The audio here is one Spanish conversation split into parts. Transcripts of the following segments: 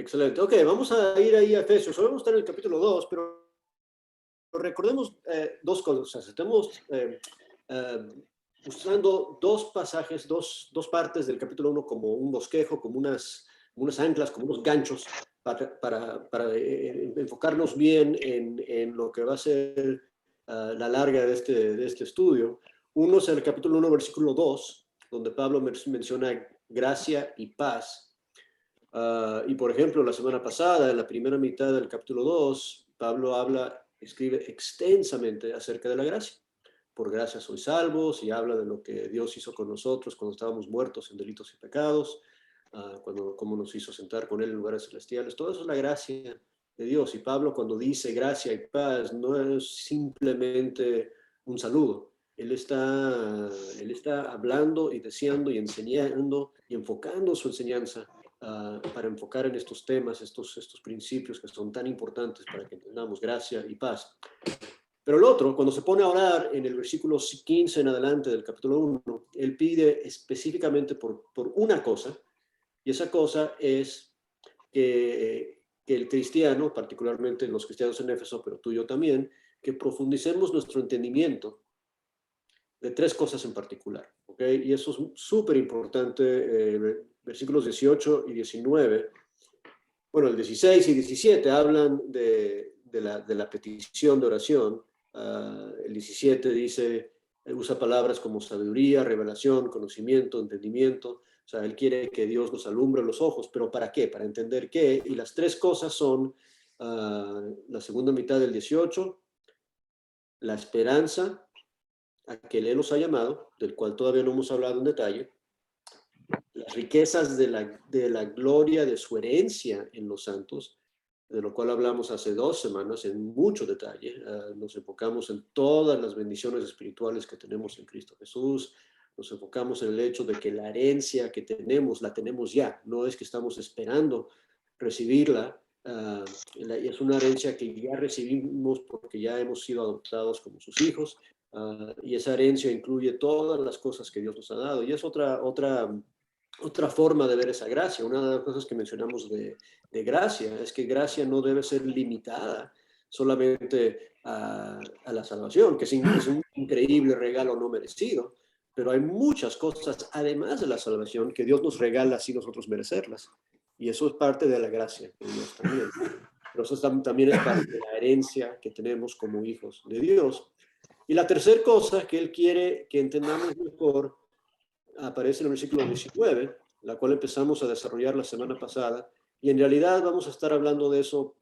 Excelente. Ok, vamos a ir ahí a Efesios. Hoy vamos a estar en el capítulo 2, pero recordemos dos cosas. Estamos usando dos pasajes, dos partes del capítulo 1 como un bosquejo, como unas anclas, como unos ganchos para enfocarnos bien en lo que va a ser la larga de este estudio. Uno es el capítulo 1, versículo 2, donde Pablo menciona gracia y paz. Y por ejemplo, la semana pasada, en la primera mitad del capítulo 2, Pablo escribe extensamente acerca de la gracia. Por gracia sois salvos, y habla de lo que Dios hizo con nosotros cuando estábamos muertos en delitos y pecados, cómo nos hizo sentar con Él en lugares celestiales. Todo eso es la gracia de Dios. Y Pablo, cuando dice gracia y paz, no es simplemente un saludo. Él está hablando y deseando y enseñando y enfocando su enseñanza para enfocar en estos temas, estos principios que son tan importantes para que entendamos gracia y paz. Pero el otro, cuando se pone a orar en el versículo 15 en adelante del capítulo 1, él pide específicamente por una cosa, y esa cosa es que el cristiano, particularmente los cristianos en Éfeso, pero tú y yo también, que profundicemos nuestro entendimiento de tres cosas en particular, ¿ok? Y eso es súper importante, versículos 18 y 19. Bueno, el 16 y 17 hablan de la petición de oración. El 17 dice, usa palabras como sabiduría, revelación, conocimiento, entendimiento. O sea, él quiere que Dios nos alumbre los ojos, pero ¿para qué? Para entender qué. Y las tres cosas son la segunda mitad del 18, la esperanza a que Él nos ha llamado, del cual todavía no hemos hablado en detalle, las riquezas de la gloria de su herencia en los santos, de lo cual hablamos hace 2 semanas en mucho detalle. Nos enfocamos en todas las bendiciones espirituales que tenemos en Cristo Jesús. Nos enfocamos en el hecho de que la herencia que tenemos, la tenemos ya. No es que estamos esperando recibirla. Es una herencia que ya recibimos porque ya hemos sido adoptados como sus hijos. Y esa herencia incluye todas las cosas que Dios nos ha dado. Y es otra forma de ver esa gracia. Una de las cosas que mencionamos de gracia es que gracia no debe ser limitada solamente a la salvación, que es un increíble regalo no merecido, pero hay muchas cosas además de la salvación que Dios nos regala sin nosotros merecerlas. Y eso es parte de la gracia de Dios también. Pero eso también es parte de la herencia que tenemos como hijos de Dios. Y la tercera cosa que Él quiere que entendamos mejor aparece en el versículo 19, la cual empezamos a desarrollar la semana pasada, y en realidad vamos a estar hablando de eso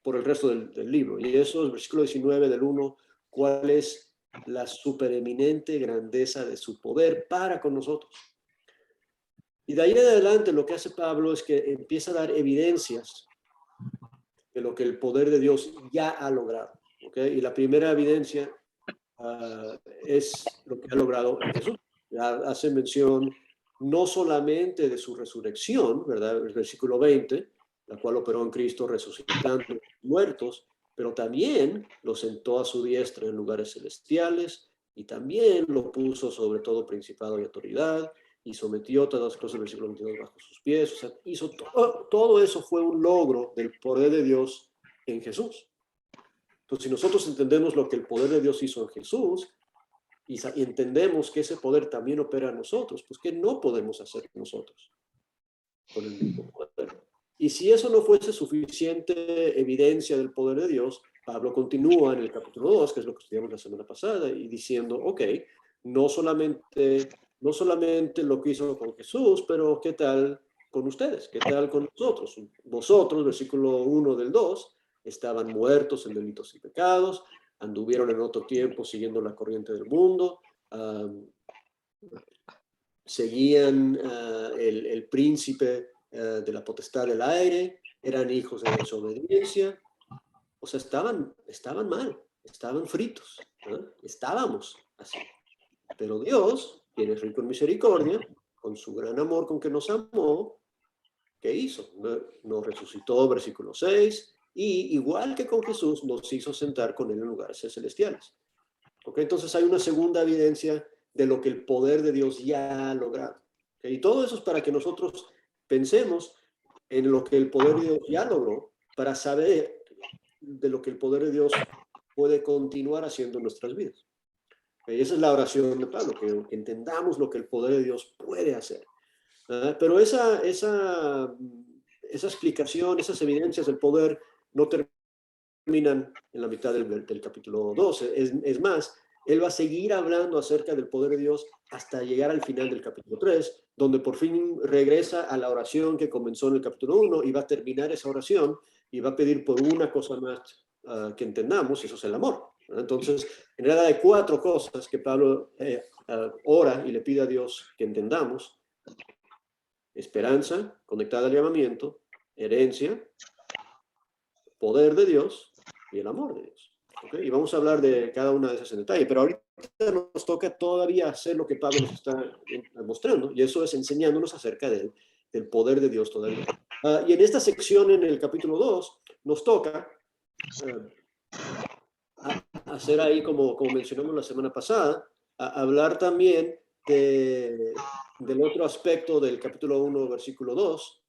por el resto del libro. Y eso es el versículo 19 del 1, cuál es la supereminente grandeza de su poder para con nosotros. Y de ahí en adelante lo que hace Pablo es que empieza a dar evidencias de lo que el poder de Dios ya ha logrado. ¿Okay? Y la primera evidencia es lo que ha logrado en Jesús. Ya hace mención no solamente de su resurrección, ¿verdad? El versículo 20, la cual operó en Cristo resucitando muertos, pero también lo sentó a su diestra en lugares celestiales y también lo puso sobre todo principado y autoridad y sometió todas las cosas, versículo 22, bajo sus pies. O sea, hizo todo eso fue un logro del poder de Dios en Jesús. Entonces, si nosotros entendemos lo que el poder de Dios hizo en Jesús y entendemos que ese poder también opera en nosotros, pues ¿qué no podemos hacer nosotros con el mismo poder? Y si eso no fuese suficiente evidencia del poder de Dios, Pablo continúa en el capítulo 2, que es lo que estudiamos la semana pasada, y diciendo, ok, no solamente lo que hizo con Jesús, pero ¿qué tal con ustedes? ¿Qué tal con nosotros? Vosotros, versículo 1 del 2, estaban muertos en delitos y pecados, anduvieron en otro tiempo siguiendo la corriente del mundo, seguían el príncipe de la potestad del aire, eran hijos de desobediencia, o sea, estaban mal, estaban fritos, estábamos así. Pero Dios, quien es rico en misericordia, con su gran amor con que nos amó, ¿qué hizo? Nos resucitó, versículo 6, y igual que con Jesús, nos hizo sentar con Él en lugares celestiales. ¿Okay? Entonces hay una segunda evidencia de lo que el poder de Dios ya ha logrado. ¿Okay? Y todo eso es para que nosotros pensemos en lo que el poder de Dios ya logró para saber de lo que el poder de Dios puede continuar haciendo en nuestras vidas. Y esa es la oración de Pablo, que entendamos lo que el poder de Dios puede hacer. Pero esa explicación, esas evidencias del poder no terminan en la mitad del capítulo 12. Es más, él va a seguir hablando acerca del poder de Dios hasta llegar al final del capítulo 3, donde por fin regresa a la oración que comenzó en el capítulo 1 y va a terminar esa oración y va a pedir por una cosa más que entendamos, y eso es el amor. Entonces, en realidad hay 4 cosas que Pablo ora y le pide a Dios que entendamos: esperanza, conectada al llamamiento; herencia, poder de Dios y el amor de Dios. ¿Okay? Y vamos a hablar de cada una de esas en detalle, pero ahorita nos toca todavía hacer lo que Pablo nos está mostrando, y eso es enseñándonos acerca del poder de Dios todavía. Y en esta sección, en el capítulo 2, nos toca hacer ahí, como mencionamos la semana pasada, hablar también del otro aspecto del capítulo 1, versículo 2,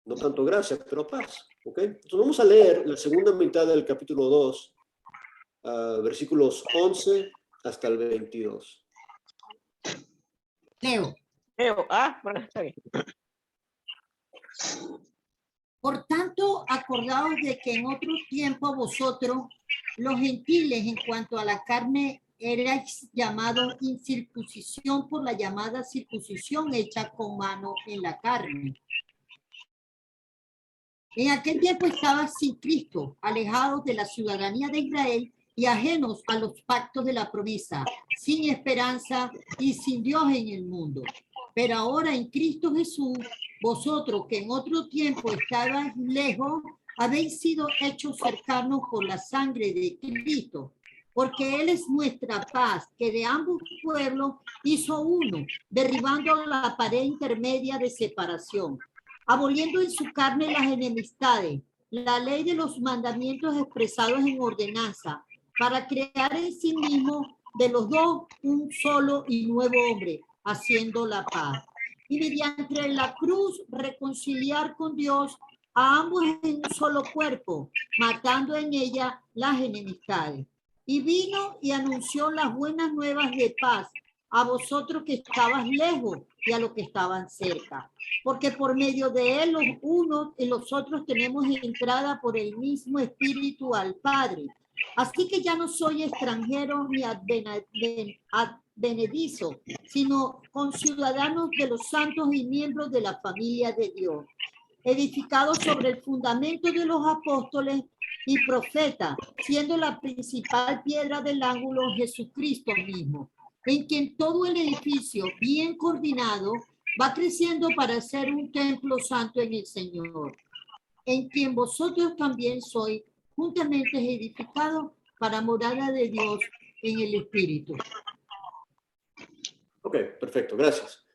no tanto gracia, pero paz. ¿Okay? Entonces vamos a leer la segunda mitad del capítulo 2, versículos 11 hasta el 22. Leo. Bueno, está bien. Por tanto, acordaos de que en otro tiempo vosotros, los gentiles, en cuanto a la carne, erais llamados incircuncisión por la llamada circuncisión hecha con mano en la carne. En aquel tiempo estabas sin Cristo, alejados de la ciudadanía de Israel y ajenos a los pactos de la promesa, sin esperanza y sin Dios en el mundo. Pero ahora en Cristo Jesús, vosotros que en otro tiempo estabais lejos, habéis sido hechos cercanos por la sangre de Cristo, porque Él es nuestra paz, que de ambos pueblos hizo uno, derribando la pared intermedia de separación, aboliendo en su carne las enemistades, la ley de los mandamientos expresados en ordenanza, para crear en sí mismo de los dos un solo y nuevo hombre, haciendo la paz. Y mediante la cruz reconciliar con Dios a ambos en un solo cuerpo, matando en ella las enemistades. Y vino y anunció las buenas nuevas de paz a vosotros que estabas lejos y a los que estaban cerca, porque por medio de él los unos y los otros tenemos entrada por el mismo Espíritu al Padre. Así que ya no soy extranjero ni advenedizo, sino conciudadanos de los santos y miembros de la familia de Dios, edificados sobre el fundamento de los apóstoles y profetas, siendo la principal piedra del ángulo Jesucristo mismo, en quien todo el edificio bien coordinado va creciendo para ser un templo santo en el Señor, en quien vosotros también sois juntamente edificados para morada de Dios en el Espíritu. Ok, perfecto, gracias.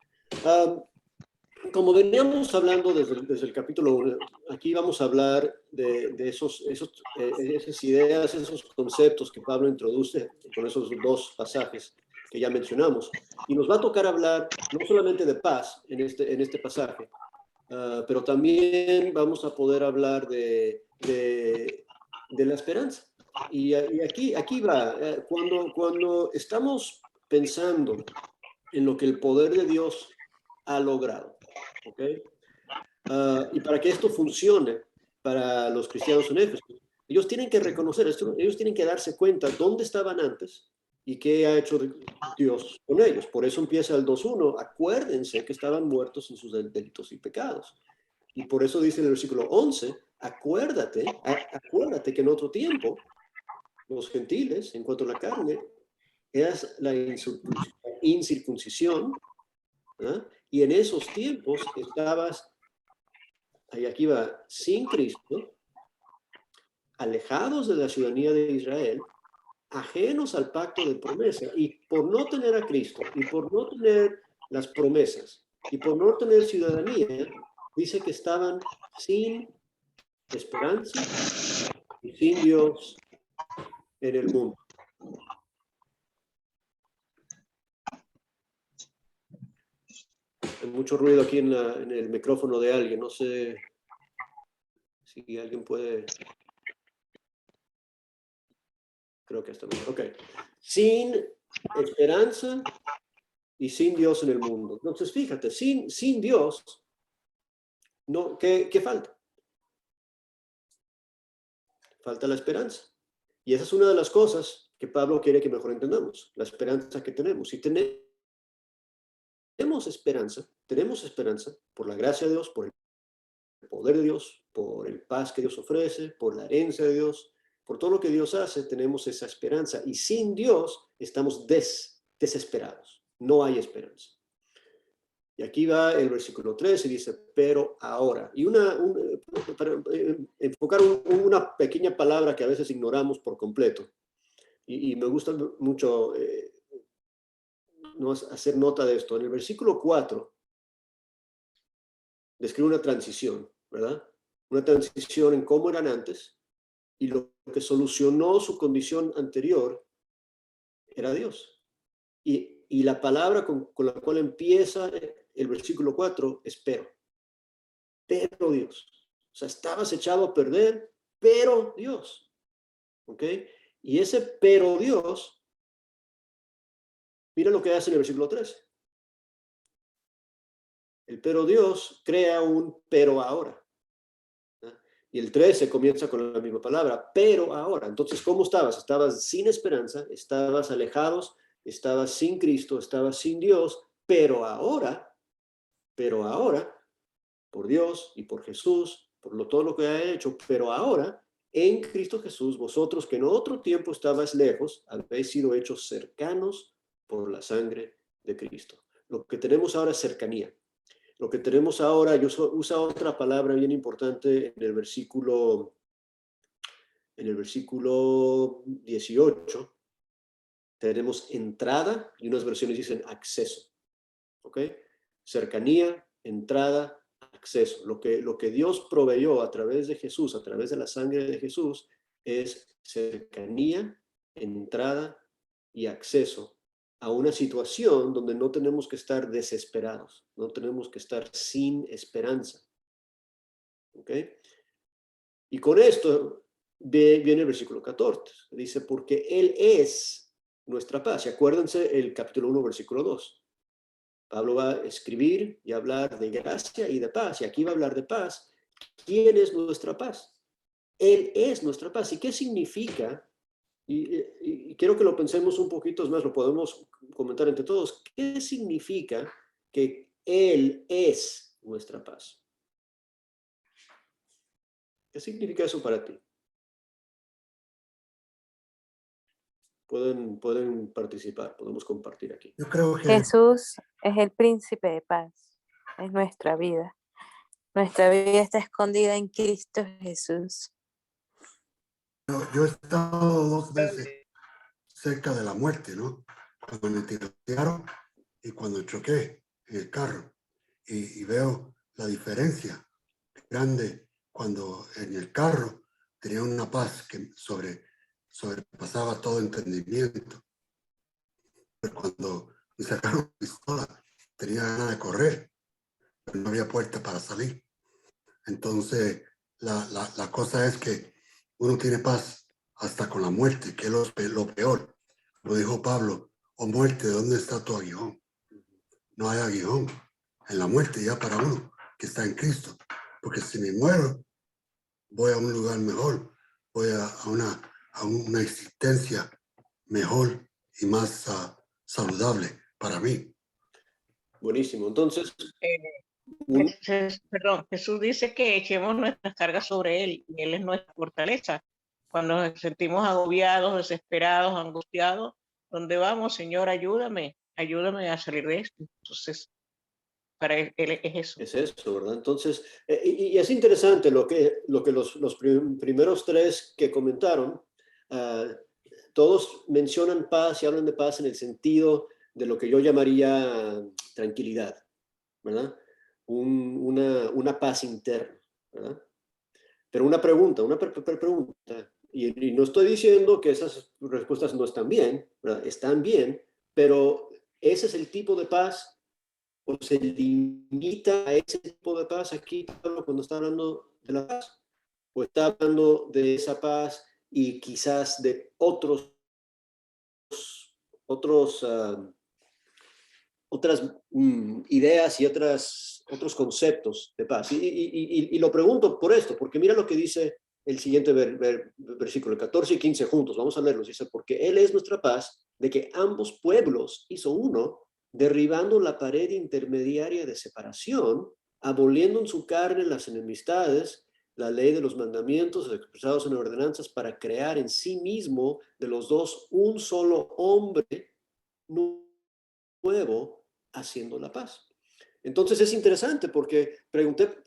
Como veníamos hablando desde el capítulo 1, aquí vamos a hablar de esas ideas, esos conceptos que Pablo introduce con esos 2 pasajes que ya mencionamos. Y nos va a tocar hablar no solamente de paz en este pasaje, pero también vamos a poder hablar de la esperanza. Y aquí va, cuando estamos pensando en lo que el poder de Dios ha logrado, ¿ok? Y para que esto funcione para los cristianos en Éfeso, ellos tienen que reconocer esto, ellos tienen que darse cuenta dónde estaban antes y qué ha hecho Dios con ellos. Por eso empieza el 2.1, acuérdense que estaban muertos en sus delitos y pecados. Y por eso dice en el versículo 11, acuérdate que en otro tiempo, los gentiles, en cuanto a la carne, eras la incircuncisión, ¿eh? Y en esos tiempos estabas, y aquí va, sin Cristo, alejados de la ciudadanía de Israel, ajenos al pacto de promesa, y por no tener a Cristo, y por no tener las promesas, y por no tener ciudadanía, dice que estaban sin esperanza y sin Dios en el mundo. Hay mucho ruido aquí en el micrófono de alguien, no sé Si alguien puede... Creo que está bien. Ok. Sin esperanza y sin Dios en el mundo. Entonces, fíjate, sin Dios, no, ¿qué falta? Falta la esperanza. Y esa es una de las cosas que Pablo quiere que mejor entendamos, la esperanza que tenemos. Si tenemos esperanza por la gracia de Dios, por el poder de Dios, por el paz que Dios ofrece, por la herencia de Dios, por todo lo que Dios hace, tenemos esa esperanza. Y sin Dios estamos desesperados. No hay esperanza. Y aquí va el versículo 13 y dice, pero ahora. Y para enfocar una pequeña palabra que a veces ignoramos por completo. Y me gusta mucho hacer nota de esto. En el versículo 4 describe una transición, ¿verdad? Una transición en cómo eran antes y lo que solucionó su condición anterior era Dios. Y la palabra con la cual empieza el versículo 4 es pero. Pero Dios. O sea, estabas echado a perder, pero Dios. ¿Ok? Y ese pero Dios, mira lo que hace en el versículo 13. El pero Dios crea un pero ahora. Y el 13 comienza con la misma palabra, pero ahora. Entonces, ¿cómo estabas? Estabas sin esperanza, estabas alejados, estabas sin Cristo, estabas sin Dios, pero ahora, por Dios y por Jesús, todo lo que ha hecho, pero ahora, en Cristo Jesús, vosotros que en otro tiempo estabais lejos, habéis sido hechos cercanos por la sangre de Cristo. Lo que tenemos ahora es cercanía. Lo que tenemos ahora, yo uso otra palabra bien importante en el versículo 18, tenemos entrada y unas versiones dicen acceso. ¿Ok? Cercanía, entrada, acceso. Lo que Dios proveyó a través de Jesús, a través de la sangre de Jesús, es cercanía, entrada y acceso a una situación donde no tenemos que estar desesperados, no tenemos que estar sin esperanza. ¿Ok? Y con esto viene el versículo 14. Dice, porque Él es nuestra paz. Y acuérdense el capítulo 1, versículo 2. Pablo va a escribir y hablar de gracia y de paz. Y aquí va a hablar de paz. ¿Quién es nuestra paz? Él es nuestra paz. ¿Y qué significa? Y quiero que lo pensemos un poquito más, lo podemos comentar entre todos. ¿Qué significa que Él es nuestra paz? ¿Qué significa eso para ti? Pueden participar, podemos compartir aquí. Yo creo que Jesús es el príncipe de paz, es nuestra vida. Nuestra vida está escondida en Cristo Jesús. yo he estado 2 veces cerca de la muerte, ¿no? Cuando me tirotearon y cuando choqué en el carro. Y veo la diferencia grande cuando en el carro tenía una paz que sobrepasaba todo entendimiento. Pero cuando me sacaron pistola, tenía ganas de correr, pero no había puerta para salir. Entonces, la cosa es que uno tiene paz hasta con la muerte, que es lo peor. Lo dijo Pablo, oh muerte, ¿dónde está tu aguijón? No hay aguijón en la muerte ya para uno que está en Cristo. Porque si me muero, voy a un lugar mejor, voy a una existencia mejor y más saludable para mí. Buenísimo. Entonces, Perdón, Jesús dice que echemos nuestras cargas sobre Él y Él es nuestra fortaleza. Cuando nos sentimos agobiados, desesperados, angustiados, ¿dónde vamos? Señor, ayúdame a salir de esto. Entonces, para Él es eso. es eso, ¿verdad? Entonces, y es interesante lo que los primeros 3 que comentaron, todos mencionan paz y hablan de paz en el sentido de lo que yo llamaría tranquilidad, ¿verdad? Una paz interna, ¿verdad? Pero una pregunta, y no estoy diciendo que esas respuestas no están bien, ¿verdad? Están bien, pero ese es el tipo de paz o se limita a ese tipo de paz aquí cuando está hablando de la paz. o está hablando de esa paz y quizás de otras ideas y otros conceptos de paz? Y lo pregunto por esto, porque mira lo que dice el siguiente versículo, 14 y 15 juntos, vamos a leerlos. Dice, porque Él es nuestra paz, de que ambos pueblos hizo uno, derribando la pared intermediaria de separación, aboliendo en su carne las enemistades, la ley de los mandamientos expresados en ordenanzas, para crear en sí mismo de los dos un solo hombre nuevo, haciendo la paz. Entonces es interesante porque pregunté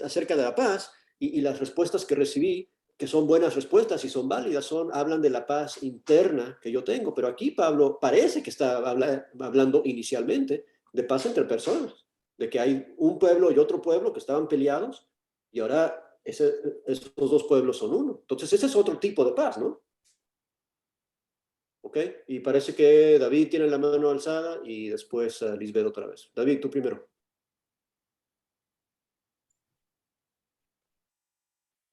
acerca de la paz y las respuestas que recibí, que son buenas respuestas y son válidas, hablan de la paz interna que yo tengo, pero aquí Pablo parece que está hablando inicialmente de paz entre personas, de que hay un pueblo y otro pueblo que estaban peleados y ahora esos dos pueblos son uno. Entonces ese es otro tipo de paz, ¿no? ¿Ok? Y parece que David tiene la mano alzada y después Lisbeth otra vez. David, tú primero.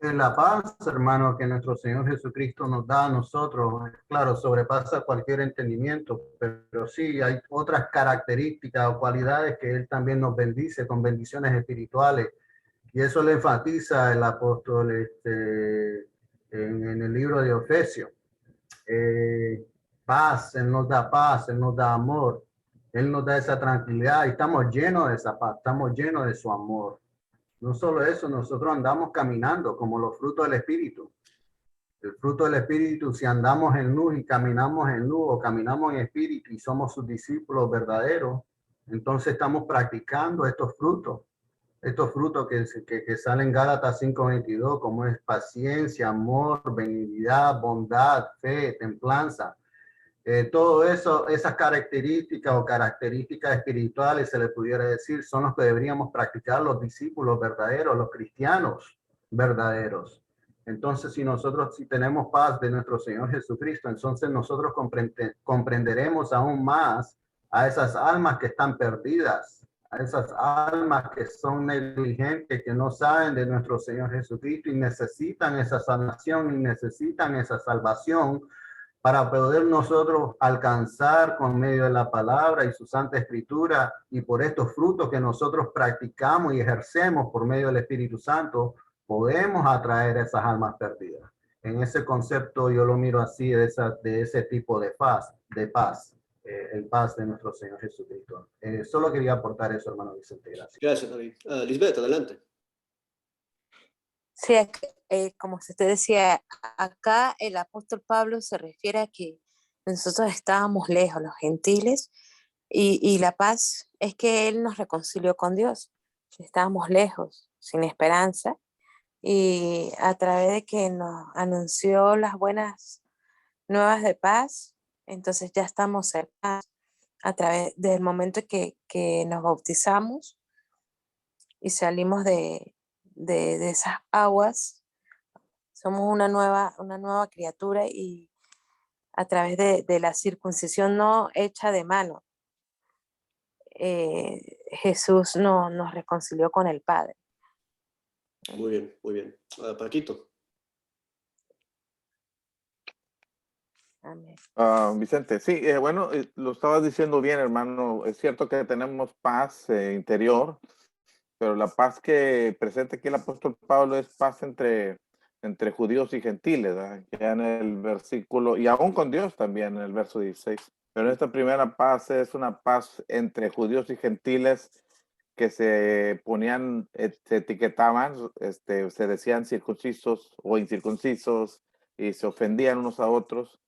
La paz, hermano, que nuestro Señor Jesucristo nos da a nosotros, claro, sobrepasa cualquier entendimiento, pero sí hay otras características o cualidades que Él también nos bendice con bendiciones espirituales. Y eso le enfatiza el apóstol en el libro de Efesios. Paz, Él nos da paz, Él nos da amor, Él nos da esa tranquilidad y estamos llenos de esa paz, estamos llenos de su amor. No solo eso, nosotros andamos caminando como los frutos del Espíritu. El fruto del Espíritu, si andamos en luz y caminamos en luz o caminamos en Espíritu y somos sus discípulos verdaderos, entonces estamos practicando estos frutos que salen en Gálatas 5:22, como es paciencia, amor, benignidad, bondad, fe, templanza. Todo eso, esas características espirituales, se le pudiera decir, son los que deberíamos practicar los discípulos verdaderos, los cristianos verdaderos. Entonces, si tenemos paz de nuestro Señor Jesucristo, entonces nosotros comprenderemos aún más a esas almas que están perdidas, a esas almas que son negligentes, que no saben de nuestro Señor Jesucristo y necesitan esa sanación y necesitan esa salvación, para poder nosotros alcanzar con medio de la palabra y su santa escritura y por estos frutos que nosotros practicamos y ejercemos por medio del Espíritu Santo, podemos atraer esas almas perdidas. En ese concepto yo lo miro así, de ese tipo de paz, el paz de nuestro Señor Jesucristo. Solo quería aportar eso, hermano Vicente. Gracias. Gracias, David. Lisbeth, adelante. Sí, como usted decía, acá el apóstol Pablo se refiere a que nosotros estábamos lejos, los gentiles, y la paz es que Él nos reconcilió con Dios. Estábamos lejos, sin esperanza, y a través de que nos anunció las buenas nuevas de paz, entonces ya estamos cerca a través del momento que nos bautizamos y salimos de esas aguas. Somos una nueva criatura y a través de la circuncisión no hecha de mano, Jesús nos reconcilió con el Padre. Muy bien, muy bien. Paquito. Amén. Vicente, sí, bueno, lo estabas diciendo bien, hermano. Es cierto que tenemos paz interior, pero la paz que presenta aquí el apóstol Pablo es paz entre judíos y gentiles, ¿verdad? Ya en el versículo, y aún con Dios también en el verso 16. Pero esta primera paz es una paz entre judíos y gentiles que se ponían, se etiquetaban, se decían circuncisos o incircuncisos y se ofendían unos a otros.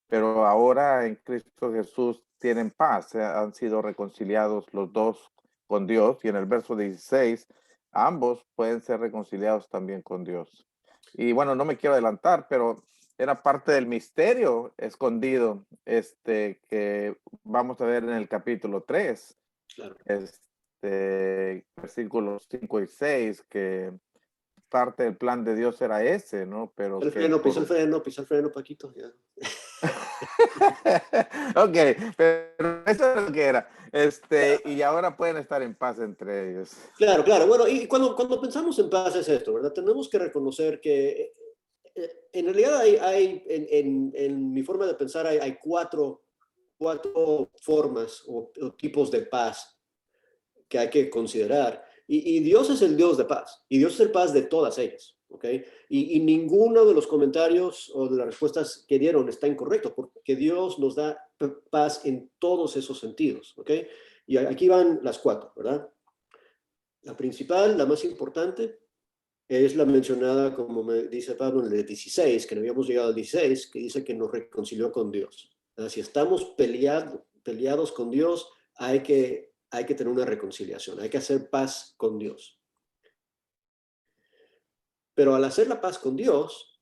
Pero ahora en Cristo Jesús tienen paz, han sido reconciliados los dos con Dios, y en el verso 16, ambos pueden ser reconciliados también con Dios. Y bueno, no me quiero adelantar, pero era parte del misterio escondido, que vamos a ver en el capítulo 3, Claro. versículos 5 y 6, que parte del plan de Dios era ese, ¿no? Pero El que freno, por- pisa el freno, Paquito. Ya. Ok, pero eso es lo que era. Y ahora pueden estar en paz entre ellos. Claro, claro. Bueno, y cuando pensamos en paz es esto, ¿verdad? Tenemos que reconocer que en realidad en mi forma de pensar hay cuatro formas o tipos de paz que hay que considerar. Y Dios es el Dios de paz, y Dios es el paz de todas ellas, ¿ok? Y ninguno de los comentarios o de las respuestas que dieron está incorrecto, porque Dios nos da paz en todos esos sentidos, ¿ok? Y aquí van las cuatro, ¿verdad? La principal, la más importante, es la mencionada, como me dice Pablo, en el 16, que no habíamos llegado al 16, que dice que nos reconcilió con Dios. Si estamos peleados con Dios, hay que tener una reconciliación, hay que hacer paz con Dios. Pero al hacer la paz con Dios,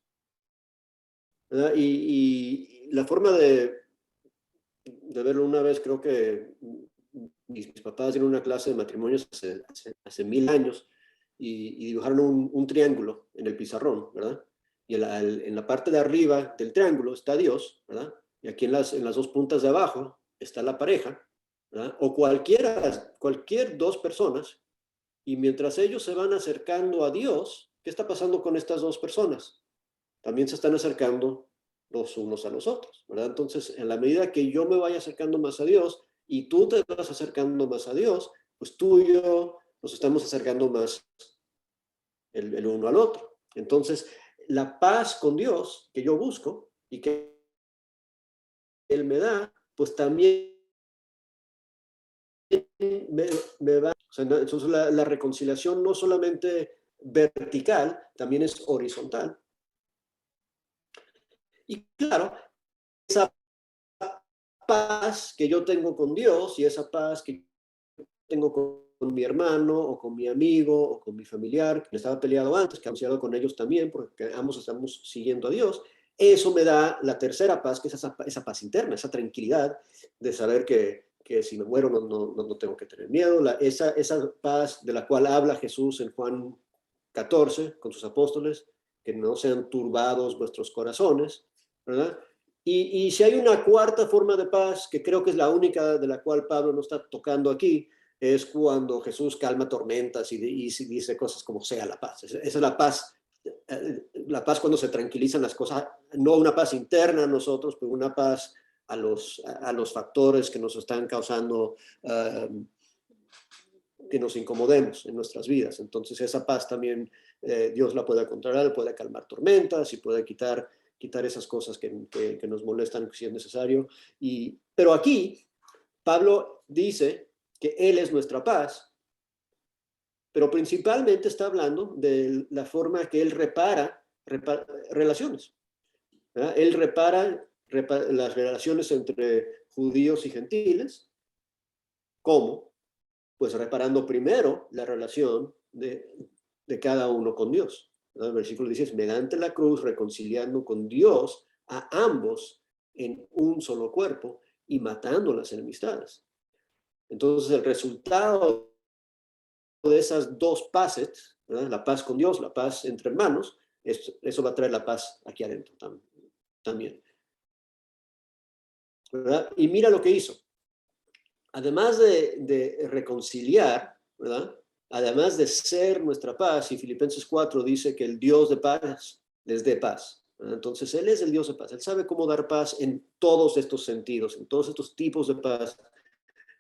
¿verdad? Y la forma de verlo una vez, creo que mis papás dieron una clase de matrimonios hace 1000 años y dibujaron un triángulo en el pizarrón, ¿verdad? Y en la parte de arriba del triángulo está Dios, ¿verdad? Y aquí en las dos puntas de abajo está la pareja, ¿verdad? O cualquier dos personas, y mientras ellos se van acercando a Dios, ¿qué está pasando con estas dos personas? También se están acercando los unos a los otros, ¿verdad? Entonces, en la medida que yo me vaya acercando más a Dios y tú te vas acercando más a Dios, pues tú y yo nos estamos acercando más el uno al otro. Entonces, la paz con Dios que yo busco y que Él me da, pues también me va. O sea, entonces, la reconciliación no solamente vertical, también es horizontal. Y claro, esa paz que yo tengo con Dios y esa paz que tengo con mi hermano o con mi amigo o con mi familiar, que estaba peleado antes, que he anunciado con ellos también, porque ambos estamos siguiendo a Dios, eso me da la tercera paz, que es esa paz interna, esa tranquilidad de saber que si me muero no tengo que tener miedo, esa paz de la cual habla Jesús en Juan 14 con sus apóstoles, que no sean turbados vuestros corazones, ¿verdad? Y si hay una cuarta forma de paz, que creo que es la única de la cual Pablo no está tocando aquí, es cuando Jesús calma tormentas y dice cosas como sea la paz. Esa es la paz cuando se tranquilizan las cosas, no una paz interna a nosotros, pero una paz a los factores que nos están causando que nos incomodemos en nuestras vidas. Entonces esa paz también Dios la puede controlar, puede calmar tormentas y puede quitar esas cosas que nos molestan si es necesario. Pero aquí Pablo dice que Él es nuestra paz, pero principalmente está hablando de la forma que Él repara relaciones, ¿verdad? Él repara las relaciones entre judíos y gentiles. ¿Cómo? Pues reparando primero la relación de cada uno con Dios. ¿Verdad? El versículo dice, mediante la cruz, reconciliando con Dios a ambos en un solo cuerpo y matando las enemistades. Entonces el resultado de esas dos paces, ¿verdad? La paz con Dios, la paz entre hermanos, eso va a traer la paz aquí adentro también. ¿Verdad? Y mira lo que hizo. Además de reconciliar, ¿verdad? Además de ser nuestra paz, y Filipenses 4 dice que el Dios de paz les dé paz. ¿Verdad? Entonces Él es el Dios de paz. Él sabe cómo dar paz en todos estos sentidos, en todos estos tipos de paz.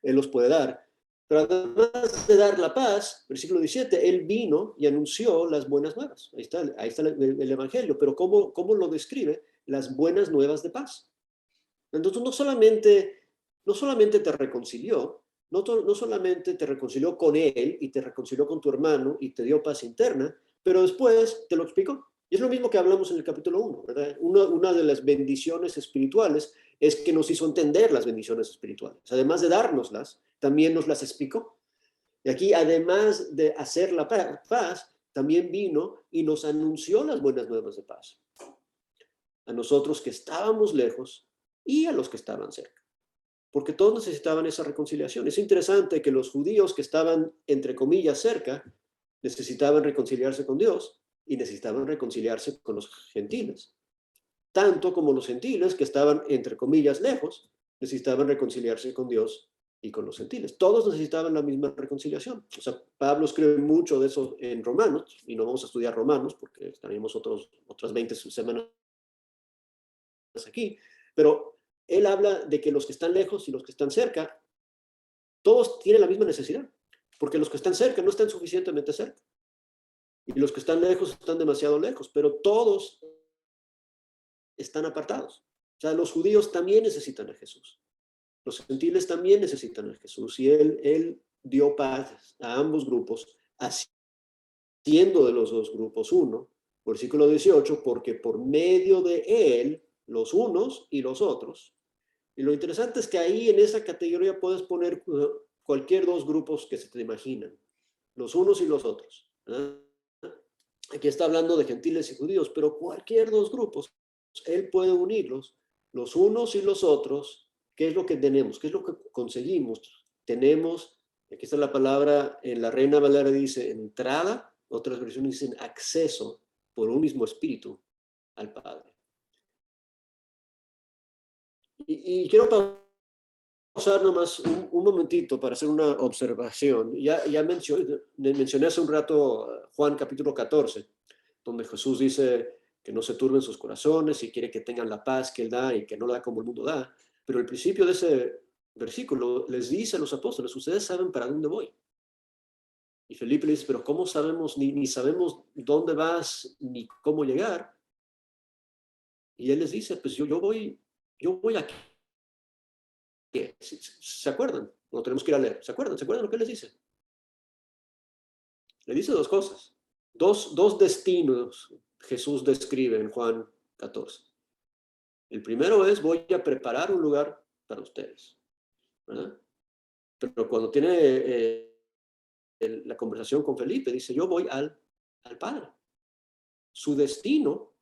Él los puede dar. Pero además de dar la paz, versículo 17, Él vino y anunció las buenas nuevas. Ahí está el Evangelio. Pero ¿cómo lo describe? Las buenas nuevas de paz. Entonces no solamente te reconcilió, no solamente te reconcilió con Él y te reconcilió con tu hermano y te dio paz interna, pero después te lo explicó. Y es lo mismo que hablamos en el capítulo 1, ¿verdad? Una de las bendiciones espirituales es que nos hizo entender las bendiciones espirituales. Además de dárnoslas, también nos las explicó. Y aquí, además de hacer la paz, también vino y nos anunció las buenas nuevas de paz. A nosotros que estábamos lejos y a los que estaban cerca. Porque todos necesitaban esa reconciliación. Es interesante que los judíos que estaban, entre comillas, cerca, necesitaban reconciliarse con Dios, y necesitaban reconciliarse con los gentiles. Tanto como los gentiles que estaban, entre comillas, lejos, necesitaban reconciliarse con Dios y con los gentiles. Todos necesitaban la misma reconciliación. O sea, Pablo escribe mucho de eso en Romanos, y no vamos a estudiar Romanos porque estaríamos otras 20 semanas aquí, pero él habla de que los que están lejos y los que están cerca, todos tienen la misma necesidad, porque los que están cerca no están suficientemente cerca, y los que están lejos están demasiado lejos, pero todos están apartados. O sea, los judíos también necesitan a Jesús. Los gentiles también necesitan a Jesús, y él dio paz a ambos grupos, haciendo de los dos grupos uno. Versículo 18, porque por medio de él, los unos y los otros. Y lo interesante es que ahí en esa categoría puedes poner cualquier dos grupos que se te imaginan, los unos y los otros. Aquí está hablando de gentiles y judíos, pero cualquier dos grupos, él puede unirlos, los unos y los otros. ¿Qué es lo que tenemos? ¿Qué es lo que conseguimos? Tenemos, aquí está la palabra, en la Reina Valera dice entrada, otras versiones dicen acceso por un mismo espíritu al Padre. Y quiero pausar nomás un momentito para hacer una observación. Ya mencioné hace un rato Juan capítulo 14, donde Jesús dice que no se turben sus corazones y quiere que tengan la paz que Él da y que no la da como el mundo da. Pero el principio de ese versículo les dice a los apóstoles, ustedes saben para dónde voy. Y Felipe le dice, pero ¿cómo sabemos? Ni sabemos dónde vas, ni cómo llegar. Y Él les dice, pues yo voy aquí. ¿Se acuerdan? No tenemos que ir a leer. ¿Se acuerdan? ¿Se acuerdan lo que les dice? Le dice dos cosas. Dos destinos Jesús describe en Juan 14. El primero es, voy a preparar un lugar para ustedes, ¿verdad? Pero cuando tiene la conversación con Felipe, dice, yo voy al Padre. Su destino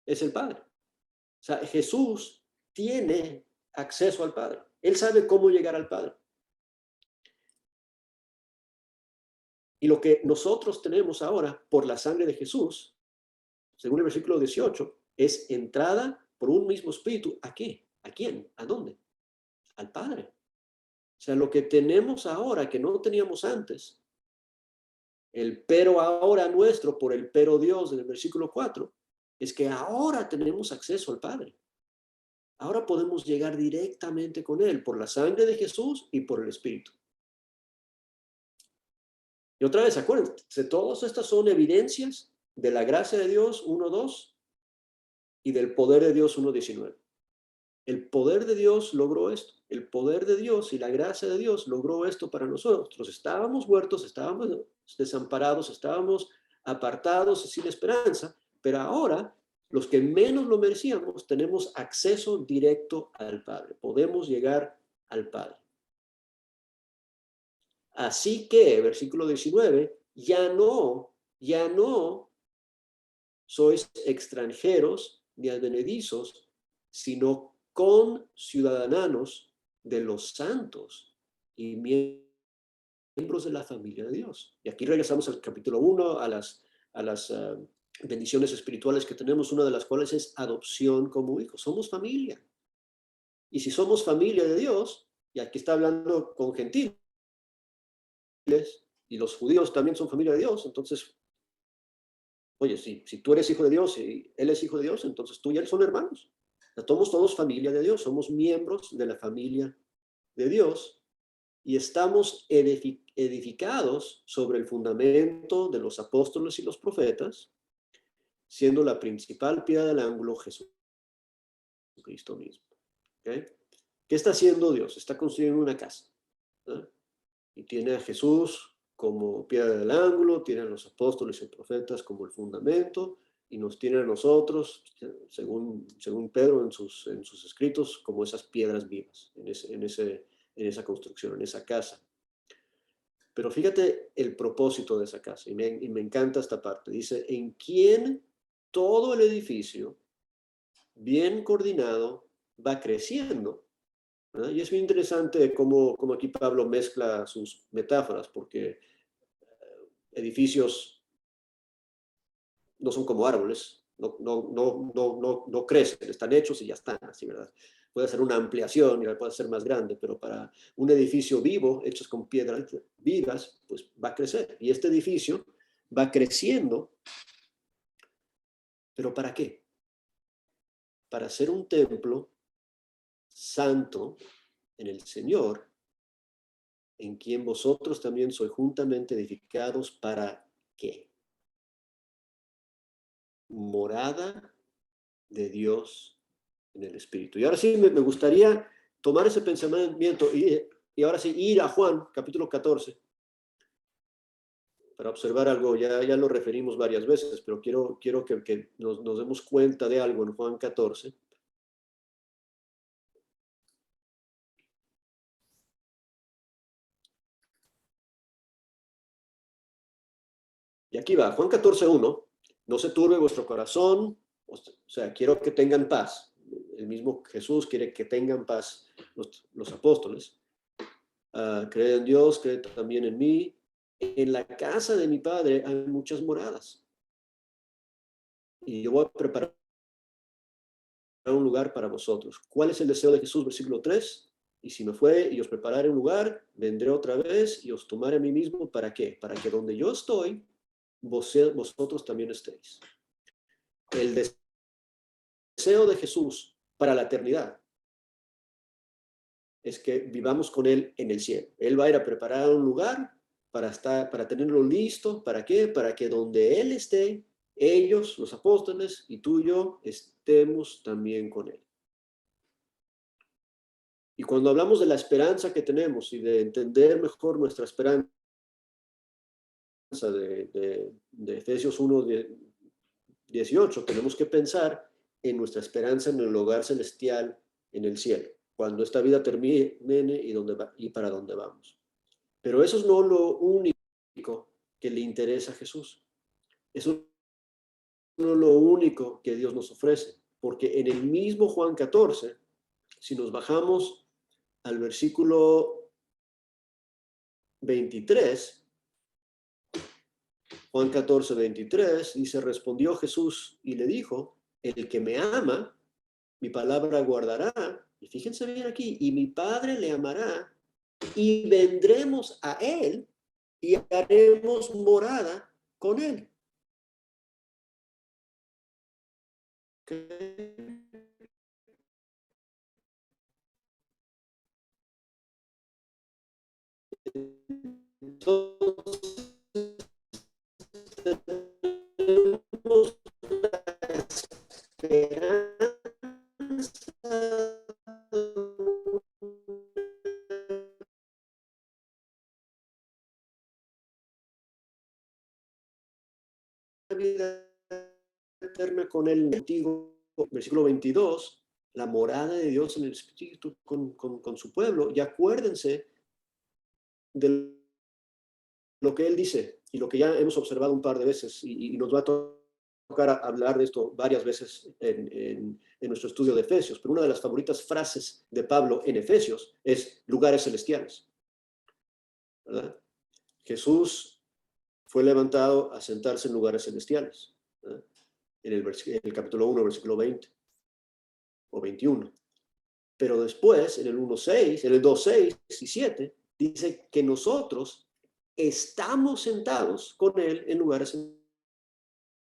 es el Padre. O sea, Jesús tiene acceso al Padre. Él sabe cómo llegar al Padre. Y lo que nosotros tenemos ahora por la sangre de Jesús, según el versículo 18, es entrada por un mismo espíritu. ¿A qué? ¿A quién? ¿A dónde? Al Padre. O sea, lo que tenemos ahora que no teníamos antes, el pero ahora nuestro por el pero Dios en el versículo 4, es que ahora tenemos acceso al Padre. Ahora podemos llegar directamente con Él por la sangre de Jesús y por el Espíritu. Y otra vez, acuérdense, todas estas son evidencias de la gracia de Dios 1:2 y del poder de Dios 1:19. El poder de Dios logró esto. El poder de Dios y la gracia de Dios logró esto para nosotros. Estábamos muertos, estábamos desamparados, estábamos apartados sin esperanza, pero ahora los que menos lo merecíamos tenemos acceso directo al Padre. Podemos llegar al Padre. Así que, versículo 19, ya no sois extranjeros ni advenedizos, sino conciudadanos de los santos y miembros de la familia de Dios. Y aquí regresamos al capítulo 1, a las bendiciones espirituales que tenemos, una de las cuales es adopción como hijos. Somos familia. Y si somos familia de Dios, y aquí está hablando con gentiles, y los judíos también son familia de Dios, entonces, oye, si tú eres hijo de Dios y él es hijo de Dios, entonces tú y él son hermanos. Somos todos familia de Dios, somos miembros de la familia de Dios y estamos edificados sobre el fundamento de los apóstoles y los profetas, siendo la principal piedra del ángulo Jesucristo mismo. ¿Okay? ¿Qué está haciendo Dios? Está construyendo una casa, ¿no? Y tiene a Jesús como piedra del ángulo, tiene a los apóstoles y profetas como el fundamento, y nos tiene a nosotros, según Pedro en sus escritos, como esas piedras vivas en esa construcción, en esa casa. Pero fíjate el propósito de esa casa, y me encanta esta parte. Dice, en quien todo el edificio, bien coordinado, va creciendo. ¿Verdad? Y es muy interesante cómo aquí Pablo mezcla sus metáforas, porque edificios no son como árboles, no crecen, están hechos y ya están, así, ¿verdad? Puede ser una ampliación y puede ser más grande, pero para un edificio vivo, hechos con piedras vivas, pues va a crecer. Y este edificio va creciendo, ¿pero para qué? Para ser un templo santo en el Señor, en quien vosotros también sois juntamente edificados, ¿para qué? Morada de Dios en el Espíritu. Y ahora sí me gustaría tomar ese pensamiento y ahora sí ir a Juan, capítulo 14, para observar algo. Ya lo referimos varias veces, pero quiero que nos demos cuenta de algo en Juan 14. Y aquí va, Juan 14:1. No se turbe vuestro corazón, o sea, quiero que tengan paz. El mismo Jesús quiere que tengan paz los apóstoles. Cree en Dios, cree también en mí. En la casa de mi Padre hay muchas moradas. Y yo voy a preparar un lugar para vosotros. ¿Cuál es el deseo de Jesús? Versículo 3. Y si me fuere y os prepararé un lugar, vendré otra vez y os tomaré a mí mismo. ¿Para qué? Para que donde yo estoy, vosotros también estéis. El deseo de Jesús para la eternidad es que vivamos con Él en el cielo. Él va a ir a preparar un lugar para tenerlo listo. ¿Para qué? Para que donde Él esté, ellos, los apóstoles, y tú y yo, estemos también con Él. Y cuando hablamos de la esperanza que tenemos y de entender mejor nuestra esperanza de Efesios 1:18, tenemos que pensar en nuestra esperanza en el hogar celestial en el cielo, cuando esta vida termine y para dónde vamos. Pero eso es no lo único que le interesa a Jesús. Eso no es lo único que Dios nos ofrece, porque en el mismo Juan 14, si nos bajamos al versículo 23, Juan 14:23, dice, respondió Jesús y le dijo, el que me ama, mi palabra guardará, y fíjense bien aquí, y mi Padre le amará, y vendremos a él y haremos morada con él. ¿Okay? Entonces, tenemos la esperanza de vida eterna con el antiguo, versículo 22, la morada de Dios en el Espíritu con su pueblo. Y acuérdense de lo que Él dice y lo que ya hemos observado un par de veces y nos va a tocar hablar de esto varias veces en nuestro estudio de Efesios. Pero una de las favoritas frases de Pablo en Efesios es lugares celestiales, ¿verdad? Jesús fue levantado a sentarse en lugares celestiales, ¿verdad? En el capítulo 1, versículo 20 o 21. Pero después, en el 1:6, en el 2:6 y 7, dice que nosotros estamos sentados con Él en lugares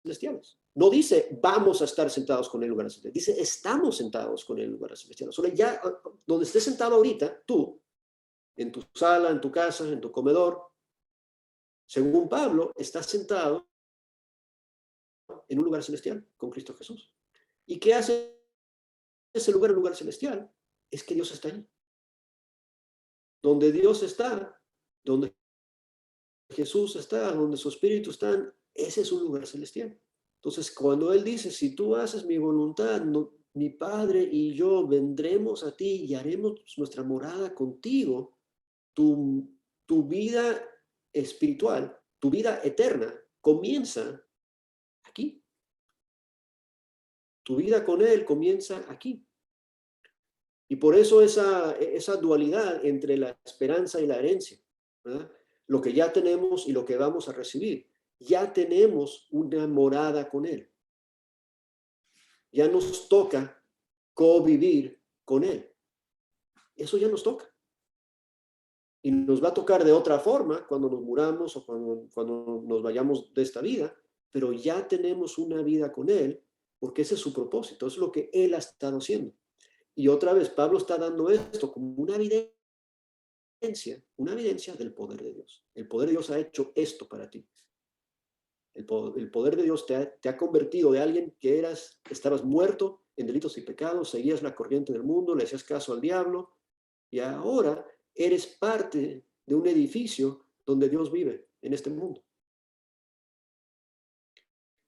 celestiales. No dice vamos a estar sentados con Él en lugares celestiales, dice estamos sentados con Él en lugares celestiales. O sea, ya donde estés sentado ahorita, tú, en tu sala, en tu casa, en tu comedor, según Pablo, estás sentado en un lugar celestial con Cristo Jesús. ¿Y qué hace ese lugar, el lugar celestial? Es que Dios está allí. Donde Dios está, donde Jesús está, donde su Espíritu está, ese es un lugar celestial. Entonces, cuando Él dice, si tú haces mi voluntad, mi Padre y yo vendremos a ti y haremos nuestra morada contigo, tu vida espiritual, tu vida eterna, comienza aquí. Tu vida con Él comienza aquí. Y por eso esa dualidad entre la esperanza y la herencia, ¿verdad? Lo que ya tenemos y lo que vamos a recibir. ya tenemos una morada con Él. Ya nos toca convivir con Él. Eso ya nos toca. Y nos va a tocar de otra forma cuando nos muramos o cuando nos vayamos de esta vida, pero ya tenemos una vida con Él, porque ese es su propósito, es lo que Él ha estado haciendo. Y otra vez, Pablo está dando esto como una evidencia del poder de Dios. El poder de Dios ha hecho esto para ti. El poder de Dios te ha convertido de alguien que estabas muerto en delitos y pecados, seguías la corriente del mundo, le hacías caso al diablo, y ahora eres parte de un edificio donde Dios vive en este mundo.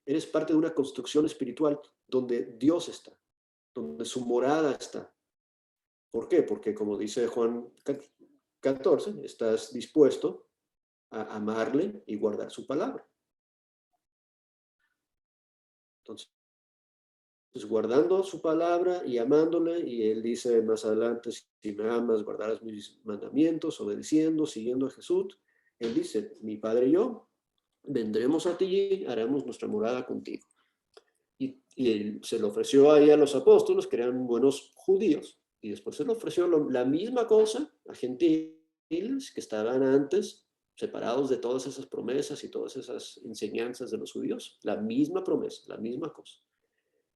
Eres parte de una construcción espiritual donde Dios está, donde su morada está. ¿Por qué? Porque como dice Juan 14, estás dispuesto a amarle y guardar su palabra. Entonces, guardando su palabra y amándole, y él dice más adelante, si me amas, guardarás mis mandamientos, obedeciendo, siguiendo a Jesús. Él dice, mi Padre y yo vendremos a ti y haremos nuestra morada contigo. Y él se lo ofreció ahí a los apóstoles, que eran buenos judíos, y después se le ofreció la misma cosa a gentiles que estaban antes separados de todas esas promesas y todas esas enseñanzas de los judíos. La misma promesa, la misma cosa.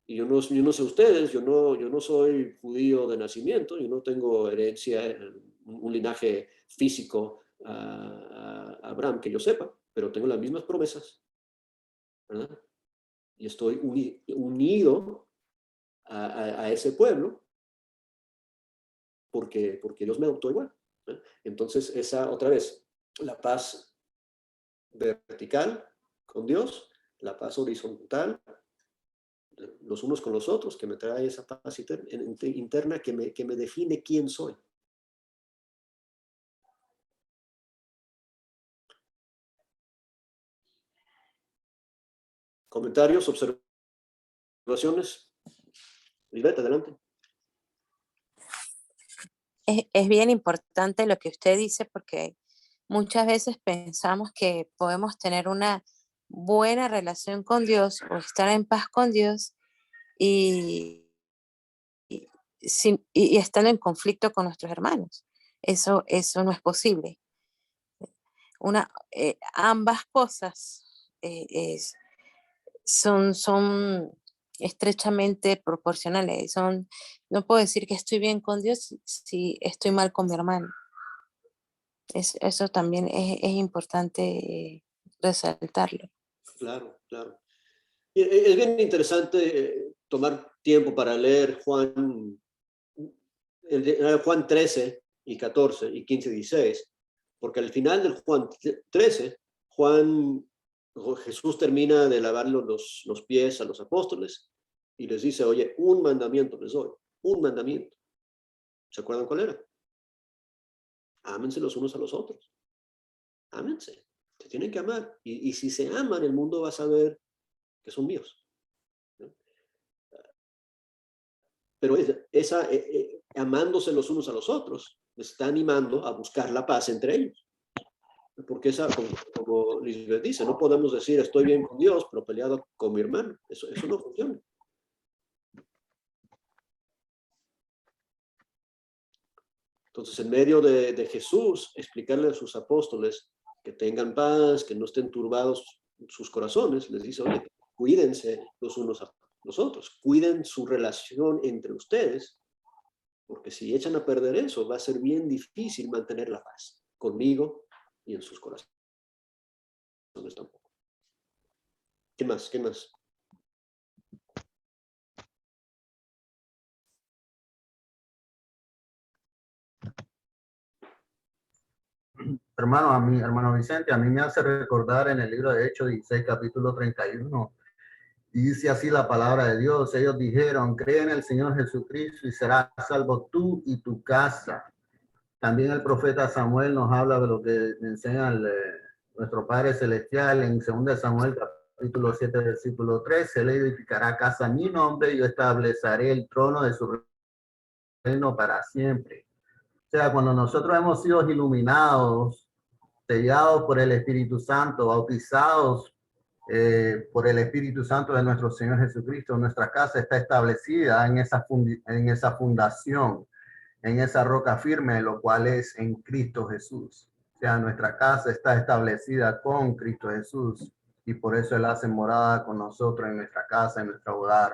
Y yo no sé ustedes, yo no soy judío de nacimiento, yo no tengo herencia, un linaje físico a Abraham, que yo sepa, pero tengo las mismas promesas, ¿verdad? Y estoy unido a ese pueblo porque Dios me adoptó igual, ¿eh? Entonces, esa, otra vez, la paz vertical con Dios, la paz horizontal los unos con los otros, que me trae esa paz interna que me define quién soy. ¿Comentarios, observaciones? Lisbeth, adelante. Es bien importante lo que usted dice porque muchas veces pensamos que podemos tener una buena relación con Dios o estar en paz con Dios y, y estando en conflicto con nuestros hermanos. Eso no es posible. Ambas cosas son estrechamente proporcionales. No puedo decir que estoy bien con Dios si estoy mal con mi hermano. Eso también es importante resaltarlo. Claro, claro. Es bien interesante tomar tiempo para leer Juan 13 y 14 y 15 y 16, porque al final del Juan 13, Jesús termina de lavar los pies a los apóstoles y les dice, oye, un mandamiento les doy, un mandamiento. ¿Se acuerdan cuál era? Ámense los unos a los otros. Ámense. Se tienen que amar. Y si se aman, el mundo va a saber que son míos. ¿No? Pero amándose los unos a los otros, les está animando a buscar la paz entre ellos. Porque como Lisbeth dice, no podemos decir estoy bien con Dios, pero peleado con mi hermano. Eso no funciona. Entonces, en medio de Jesús, explicarle a sus apóstoles que tengan paz, que no estén turbados sus corazones, les dice, oye, cuídense los unos a los otros, cuiden su relación entre ustedes, porque si echan a perder eso, va a ser bien difícil mantener la paz conmigo y en sus corazones tampoco. ¿Qué más? ¿Qué más? Hermano Vicente, a mí me hace recordar en el libro de Hechos 16, capítulo 31, y dice así la palabra de Dios. Ellos dijeron, cree en el Señor Jesucristo y serás salvo tú y tu casa. También el profeta Samuel nos habla de lo que enseña nuestro Padre Celestial en 2 Samuel, capítulo 7, versículo 3. Él edificará casa a mi nombre y yo estableceré el trono de su reino para siempre. O sea, cuando nosotros hemos sido iluminados, sellados por el Espíritu Santo, bautizados por el Espíritu Santo de nuestro Señor Jesucristo. Nuestra casa está establecida en esa fundación, en esa roca firme, lo cual es en Cristo Jesús. O sea, nuestra casa está establecida con Cristo Jesús y por eso Él hace morada con nosotros en nuestra casa, en nuestro hogar.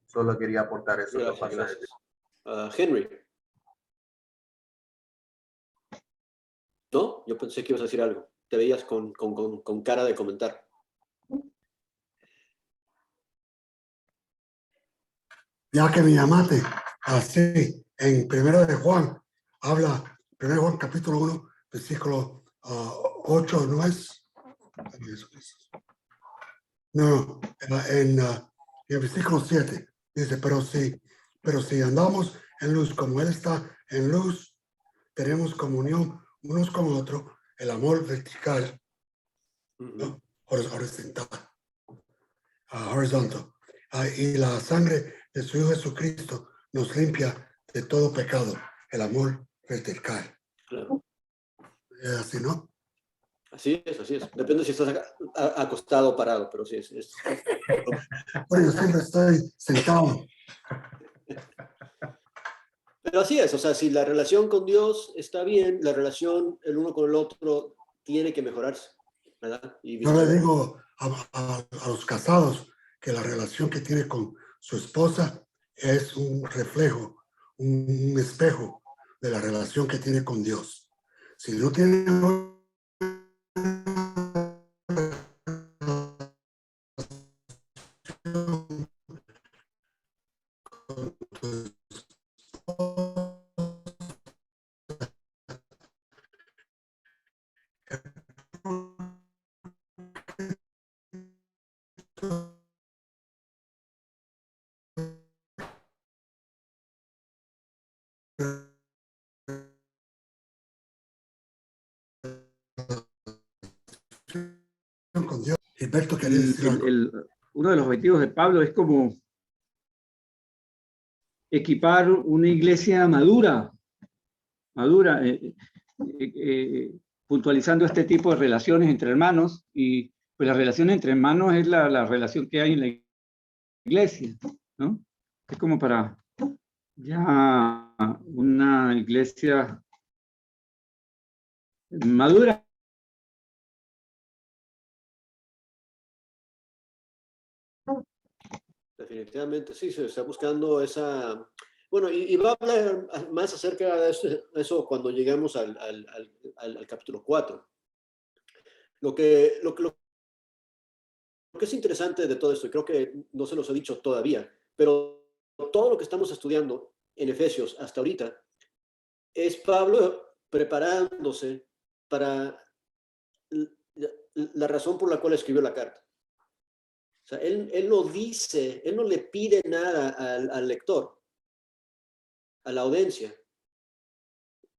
Solo quería aportar eso. Gracias, gracias. Henry. No, yo pensé que ibas a decir algo. Te veías con cara de comentar. Ya que me llamaste, así, en 1 de Juan, habla, 1 de Juan capítulo 1, versículo 8, ¿no es? No, en el versículo 7, dice, pero si andamos en luz como Él está en luz, tenemos comunión unos con otros, el amor vertical, ¿no? Horizontal, horizontal. Y la sangre de su Hijo Jesucristo nos limpia de todo pecado, el amor vertical. Claro. ¿Es así, no? Así es, así es. Depende si estás acostado o parado, pero sí es. Bueno, yo siempre estoy sentado. Pero así es, o sea, si la relación con Dios está bien, la relación el uno con el otro tiene que mejorarse, ¿verdad? Y Yo le digo a los casados que la relación que tiene con su esposa es un reflejo, un espejo de la relación que tiene con Dios. Si no tiene con Dios. Gilberto quería decir algo. Uno de los objetivos de Pablo es como equipar una iglesia madura, puntualizando este tipo de relaciones entre hermanos, y pues la relación entre hermanos es la relación que hay en la iglesia, ¿no? Es como para ya una iglesia madura. Definitivamente, sí, se está buscando esa... Bueno, y va a hablar más acerca de eso cuando lleguemos al capítulo 4. Lo que es interesante de todo esto, y creo que no se los he dicho todavía, pero todo lo que estamos estudiando en Efesios hasta ahorita es Pablo preparándose para la razón por la cual escribió la carta. O sea, él no dice, él no le pide nada al lector, a la audiencia,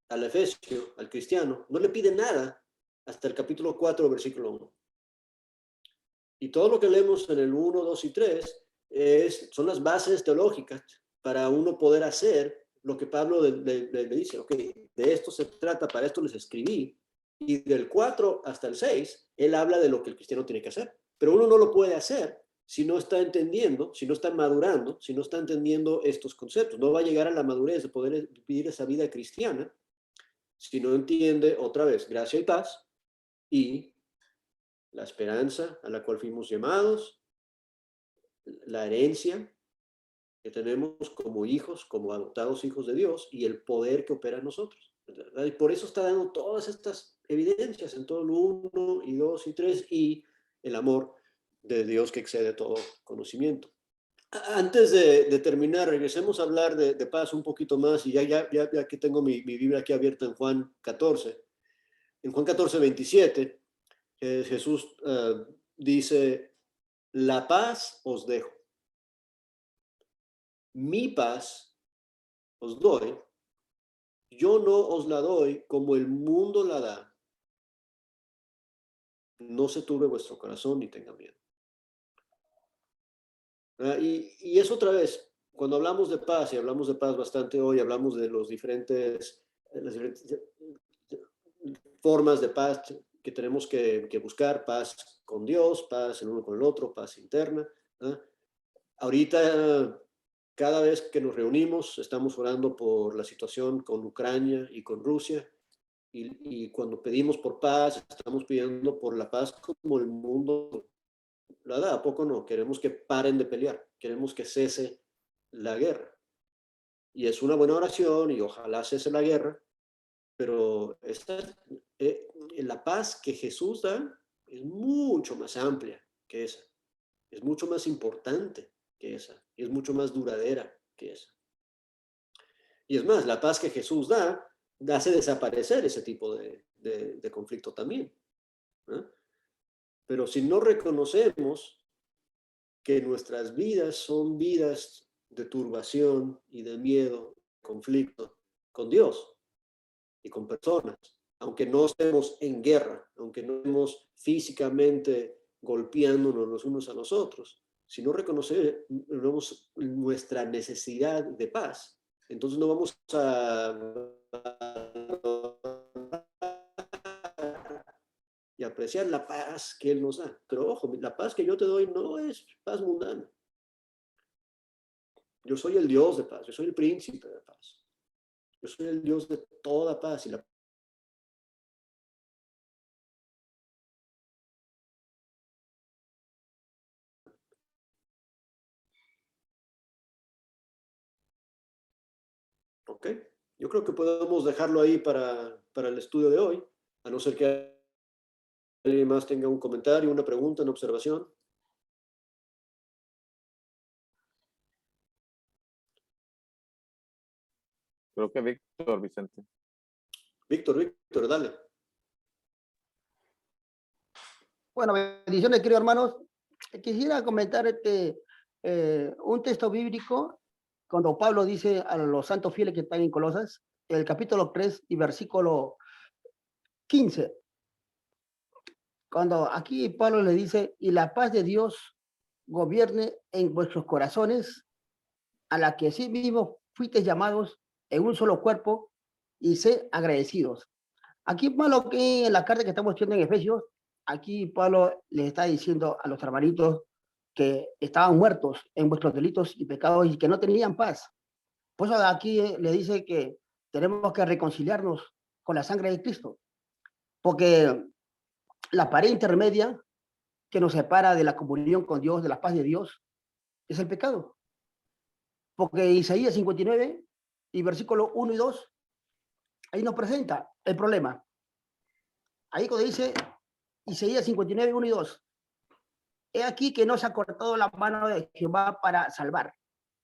al efesio, al cristiano, no le pide nada hasta el capítulo 4, versículo 1. Y todo lo que leemos en el 1, 2 y 3 son las bases teológicas para uno poder hacer lo que Pablo le dice, ok, de esto se trata, para esto les escribí. Y del 4 hasta el 6, él habla de lo que el cristiano tiene que hacer. Pero uno no lo puede hacer si no está entendiendo, si no está madurando, si no está entendiendo estos conceptos. No va a llegar a la madurez de poder vivir esa vida cristiana si no entiende otra vez gracia y paz y la esperanza a la cual fuimos llamados, la herencia que tenemos como hijos, como adoptados hijos de Dios y el poder que opera en nosotros, ¿verdad? Y por eso está dando todas estas evidencias en todo el 1 y 2 y 3 y el amor de Dios que excede todo conocimiento. Antes de terminar, regresemos a hablar de paz un poquito más y ya que tengo mi Biblia aquí abierta en Juan 14. En Juan 14, 27, Jesús dice, la paz os dejo. Mi paz os doy. Yo no os la doy como el mundo la da. No se turbe vuestro corazón ni tenga miedo. Y es otra vez, cuando hablamos de paz, y hablamos de paz bastante hoy, hablamos de las diferentes formas de paz, que tenemos que buscar paz con Dios, paz el uno con el otro, paz interna. Ahorita, cada vez que nos reunimos, estamos orando por la situación con Ucrania y con Rusia. Y cuando pedimos por paz, estamos pidiendo por la paz como el mundo la da. ¿A poco no? Queremos que paren de pelear. Queremos que cese la guerra. Y es una buena oración y ojalá cese la guerra. Pero la paz que Jesús da es mucho más amplia que esa. Es mucho más importante que esa. Y es mucho más duradera que esa. Y es más, la paz que Jesús da hace desaparecer ese tipo de conflicto también. Pero si no reconocemos que nuestras vidas son vidas de turbación y de miedo, conflicto con Dios y con personas, aunque no estemos en guerra, aunque no estemos físicamente golpeándonos los unos a los otros, si no reconocemos nuestra necesidad de paz, entonces no vamos y apreciar la paz que Él nos da. Pero ojo, la paz que yo te doy no es paz mundana. Yo soy el Dios de paz, yo soy el príncipe de paz. Yo soy el Dios de toda paz. ¿Ok? Yo creo que podemos dejarlo ahí para el estudio de hoy, a no ser que alguien más tenga un comentario, una pregunta, una observación. Creo que Víctor, Vicente. Víctor, dale. Bueno, bendiciones, queridos hermanos. Quisiera comentar un texto bíblico cuando Pablo dice a los santos fieles que están en Colosas, el capítulo 3 y versículo 15. Cuando aquí Pablo le dice, y la paz de Dios gobierne en vuestros corazones, a la que sí mismo fuisteis llamados en un solo cuerpo, y sé agradecidos. Aquí Pablo, que en la carta que estamos estudiando en Efesios, aquí Pablo le está diciendo a los hermanitos que estaban muertos en vuestros delitos y pecados y que no tenían paz. Por eso aquí le dice que tenemos que reconciliarnos con la sangre de Cristo, porque la pared intermedia que nos separa de la comunión con Dios, de la paz de Dios, es el pecado. Porque Isaías 59 y versículo 1 y 2, ahí nos presenta el problema. Ahí cuando dice Isaías 59, 1 y 2, he aquí que no se ha cortado la mano de Jehová para salvar,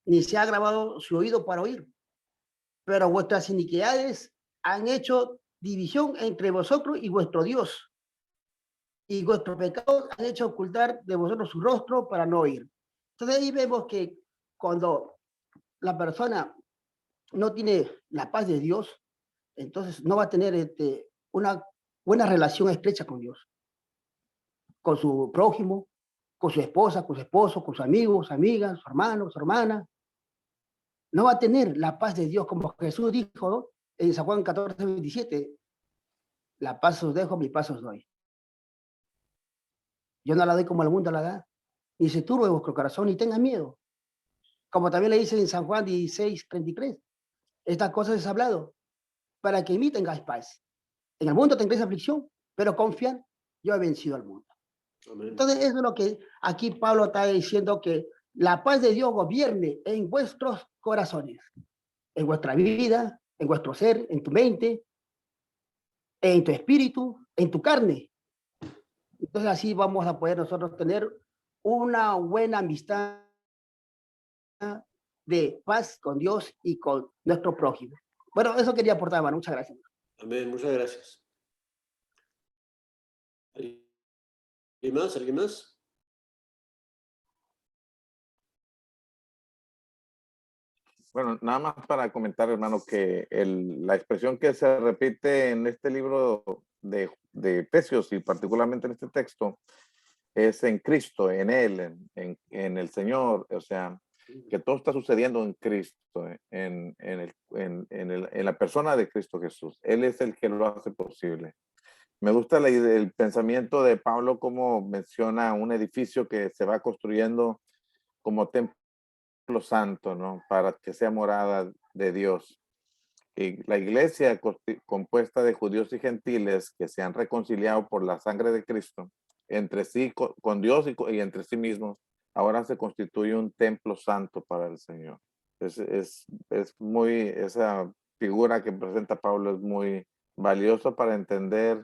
ni se ha grabado su oído para oír. Pero vuestras iniquidades han hecho división entre vosotros y vuestro Dios, y vuestros pecados han hecho ocultar de vosotros su rostro para no oír. Entonces ahí vemos que cuando la persona no tiene la paz de Dios, entonces no va a tener una buena relación estrecha con Dios, con su prójimo, con su esposa, con su esposo, con sus amigos, amigas, su hermano, su hermana. No va a tener la paz de Dios, como Jesús dijo, ¿no? En San Juan 14, 27, la paz os dejo, mi paz os doy. Yo no la doy como el mundo la da, ni se turbe vuestro corazón, ni tenga miedo. Como también le dice en San Juan 16, 33, estas cosas es hablado, para que en mí tengáis paz. En el mundo tendréis aflicción, pero confiad, yo he vencido al mundo. Amén. Entonces eso es lo que aquí Pablo está diciendo, que la paz de Dios gobierne en vuestros corazones, en vuestra vida, en vuestro ser, en tu mente, en tu espíritu, en tu carne. Entonces así vamos a poder nosotros tener una buena amistad de paz con Dios y con nuestro prójimo. Bueno, eso quería aportar, hermano. Muchas gracias. Amén, muchas gracias. ¿Alguien más? ¿Alguien más? Bueno, nada más para comentar, hermano, que la expresión que se repite en este libro de Efesios y particularmente en este texto es en Cristo, en Él, en el Señor, o sea, que todo está sucediendo en Cristo, en la persona de Cristo Jesús. Él es el que lo hace posible. Me gusta el pensamiento de Pablo, como menciona un edificio que se va construyendo como templo santo, ¿no? Para que sea morada de Dios. Y la iglesia compuesta de judíos y gentiles que se han reconciliado por la sangre de Cristo entre sí, con Dios y entre sí mismos, ahora se constituye un templo santo para el Señor. Es muy, esa figura que presenta Pablo es muy valiosa para entender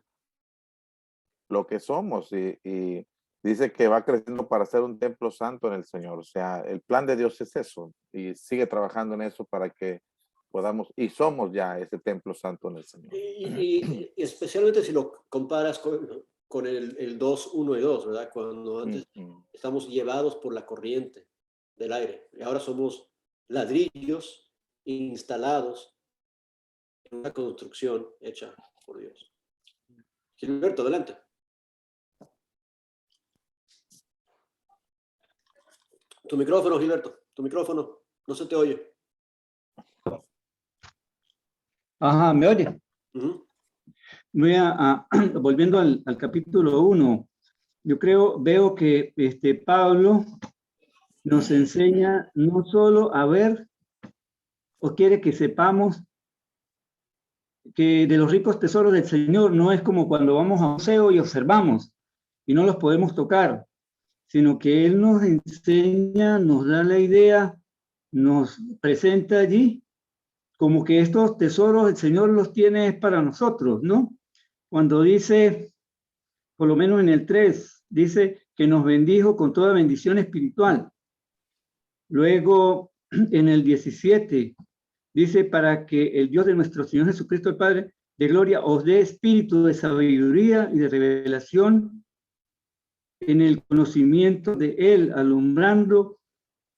lo que somos y dice que va creciendo para ser un templo santo en el Señor. O sea, el plan de Dios es eso y sigue trabajando en eso para que podamos, y somos ya ese templo santo en el Señor. Y especialmente si lo comparas con el 2, 1 y 2, ¿verdad? Cuando antes estamos llevados por la corriente del aire y ahora somos ladrillos instalados en una construcción hecha por Dios. Gilberto, adelante. Tu micrófono, Gilberto, tu micrófono, no se te oye. Ajá, ¿me oye? Voy volviendo al capítulo 1. Yo veo que Pablo nos enseña no solo a ver, o quiere que sepamos que de los ricos tesoros del Señor no es como cuando vamos a un museo y observamos y no los podemos tocar, sino que Él nos enseña, nos da la idea, nos presenta allí como que estos tesoros el Señor los tiene para nosotros, ¿no? Cuando dice, por lo menos en el 3, dice que nos bendijo con toda bendición espiritual. Luego, en el 17, dice, para que el Dios de nuestro Señor Jesucristo, el Padre de gloria, os dé espíritu de sabiduría y de revelación en el conocimiento de Él, alumbrando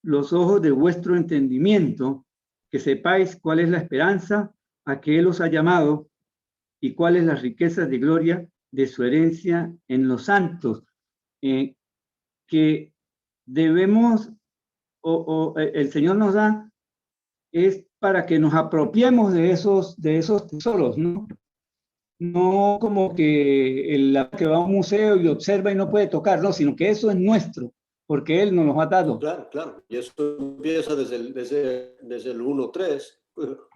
los ojos de vuestro entendimiento, que sepáis cuál es la esperanza a que Él os ha llamado y cuáles las riquezas de gloria de su herencia en los santos, que debemos, el Señor nos da, es para que nos apropiemos de esos tesoros, ¿no? No como que el que va a un museo y observa y no puede tocar, no, sino que eso es nuestro, porque Él nos los ha dado. Claro, claro. Y eso empieza desde el 1.3,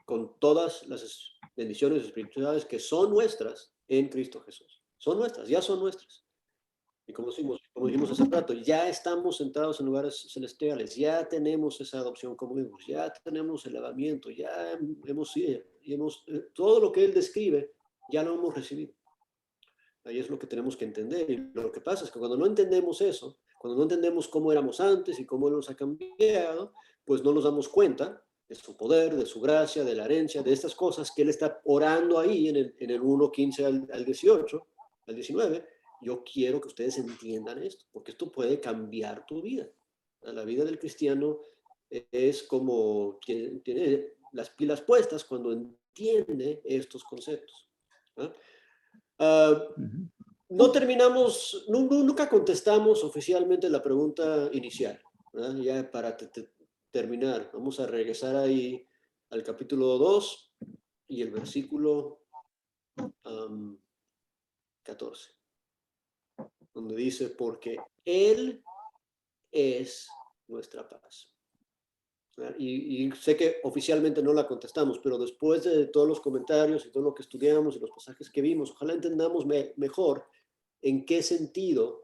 con todas las bendiciones espirituales que son nuestras en Cristo Jesús. Son nuestras, ya son nuestras. Y como dijimos hace rato, ya estamos sentados en lugares celestiales, ya tenemos esa adopción como hijos, ya tenemos el lavamiento, ya todo lo que Él describe, ya lo hemos recibido. Ahí es lo que tenemos que entender. Y lo que pasa es que cuando no entendemos eso, cuando no entendemos cómo éramos antes y cómo Él nos ha cambiado, pues no nos damos cuenta de su poder, de su gracia, de la herencia, de estas cosas que Él está orando ahí en el 1:15 al 18, al 19. Yo quiero que ustedes entiendan esto, porque esto puede cambiar tu vida. La vida del cristiano es como quien tiene las pilas puestas cuando entiende estos conceptos. No terminamos, nunca contestamos oficialmente la pregunta inicial, ¿verdad? Ya para terminar, vamos a regresar ahí al capítulo 2 y el versículo 14, donde dice, porque Él es nuestra paz. Y sé que oficialmente no la contestamos, pero después de todos los comentarios y todo lo que estudiamos y los pasajes que vimos, ojalá entendamos mejor en qué sentido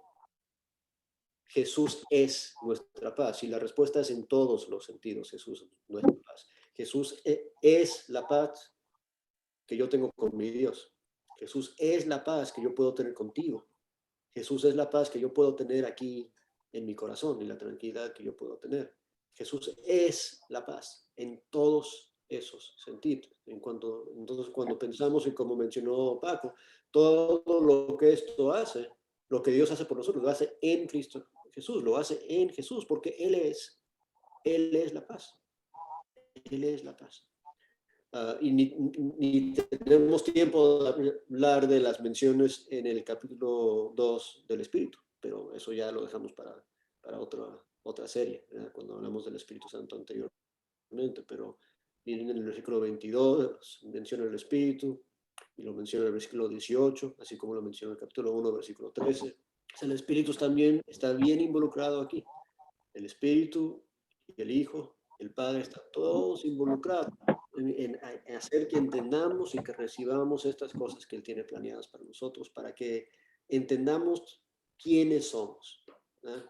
Jesús es nuestra paz. Y la respuesta es en todos los sentidos, Jesús es nuestra paz. Jesús es la paz que yo tengo con mi Dios. Jesús es la paz que yo puedo tener contigo. Jesús es la paz que yo puedo tener aquí en mi corazón y la tranquilidad que yo puedo tener. Jesús es la paz en todos esos sentidos. Entonces, cuando pensamos en, como mencionó Paco, todo lo que esto hace, lo que Dios hace por nosotros, lo hace en Cristo Jesús, lo hace en Jesús, porque Él es la paz. Él es la paz. Y ni tenemos tiempo de hablar de las menciones en el capítulo 2 del Espíritu, pero eso ya lo dejamos para otra serie, ¿verdad? Cuando hablamos del Espíritu Santo anteriormente, pero miren en el versículo 22, menciona el Espíritu, y lo menciona en el versículo 18, así como lo menciona en el capítulo 1, versículo 13. El Espíritu también está bien involucrado aquí. El Espíritu, el Hijo, el Padre, están todos involucrados en hacer que entendamos y que recibamos estas cosas que Él tiene planeadas para nosotros, para que entendamos quiénes somos.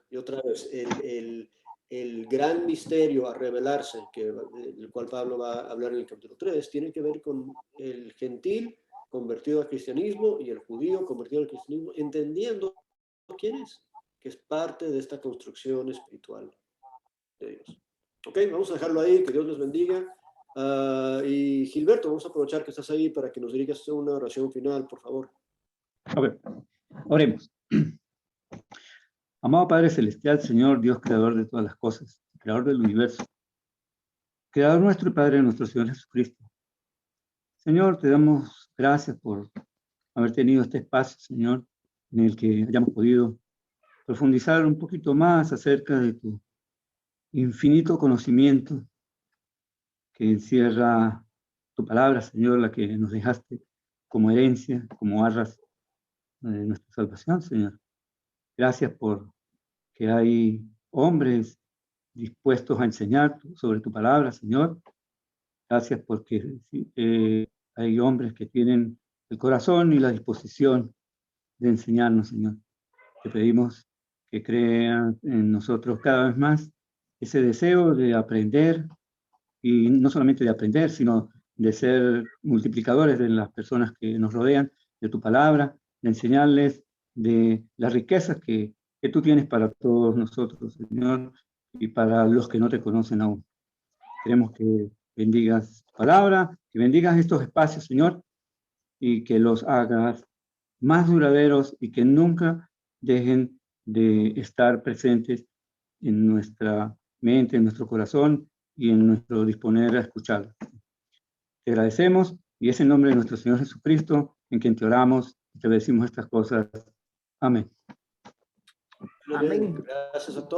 Y otra vez, el gran misterio a revelarse, del cual Pablo va a hablar en el capítulo 3, tiene que ver con el gentil convertido al cristianismo y el judío convertido al cristianismo, entendiendo quién es, que es parte de esta construcción espiritual de Dios. Ok, vamos a dejarlo ahí, que Dios les bendiga. Y Gilberto, vamos a aprovechar que estás ahí para que nos dirijas una oración final, por favor. A ver, oremos. Amado Padre Celestial, Señor, Dios creador de todas las cosas, creador del universo, creador nuestro y Padre de nuestro Señor Jesucristo. Señor, te damos gracias por haber tenido este espacio, Señor, en el que hayamos podido profundizar un poquito más acerca de tu infinito conocimiento que encierra tu palabra, Señor, la que nos dejaste como herencia, como arras de nuestra salvación, Señor. Gracias por que hay hombres dispuestos a enseñar sobre tu palabra, Señor. Gracias porque hay hombres que tienen el corazón y la disposición de enseñarnos, Señor. Te pedimos que crean en nosotros cada vez más ese deseo de aprender, y no solamente de aprender, sino de ser multiplicadores de las personas que nos rodean, de tu palabra, de enseñarles de las riquezas que tú tienes para todos nosotros, Señor, y para los que no te conocen aún. Queremos que bendigas tu palabra, que bendigas estos espacios, Señor, y que los hagas más duraderos y que nunca dejen de estar presentes en nuestra mente, en nuestro corazón y en nuestro disponer a escuchar. Te agradecemos y es en nombre de nuestro Señor Jesucristo en quien te oramos y te decimos estas cosas. Amén. Amén. Gracias a todos.